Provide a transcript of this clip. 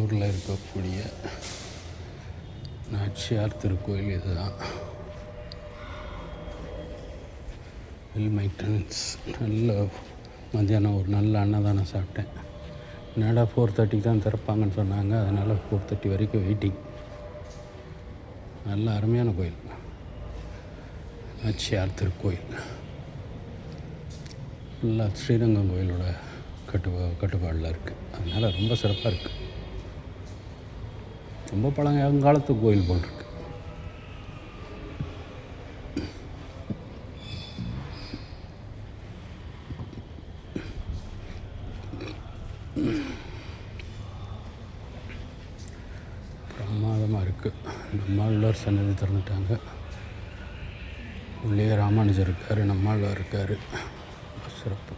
ஊரில் இருக்கக்கூடிய நாச்சியார் திருக்கோயில் இதுதான். Well maintenance. நல்ல மத்தியானம் ஒரு நல்ல அன்னதானம் சாப்பிட்டேன். என்னடா 4:30 தான் திறப்பாங்கன்னு சொன்னாங்க. அதனால் 4:30 வரைக்கும் வெயிட்டிங். நல்ல அருமையான கோயில் நாச்சியார் திருக்கோயில். ஃபுல்லாக ஸ்ரீரங்கம் கோயிலோட கட்டுப்பாடில் இருக்குது. அதனால் ரொம்ப சிறப்பாக இருக்குது. ரொம்ப பழங்காலத்து கோயில் போல் இருக்குது. பிரமாதமாக இருக்குது. நம்மாழ்வார் சன்னதி திறந்துட்டாங்க. உள்ளே ராமானுஜர் இருக்கார், நம்மாழ்வார் இருக்கார். சிறப்பு.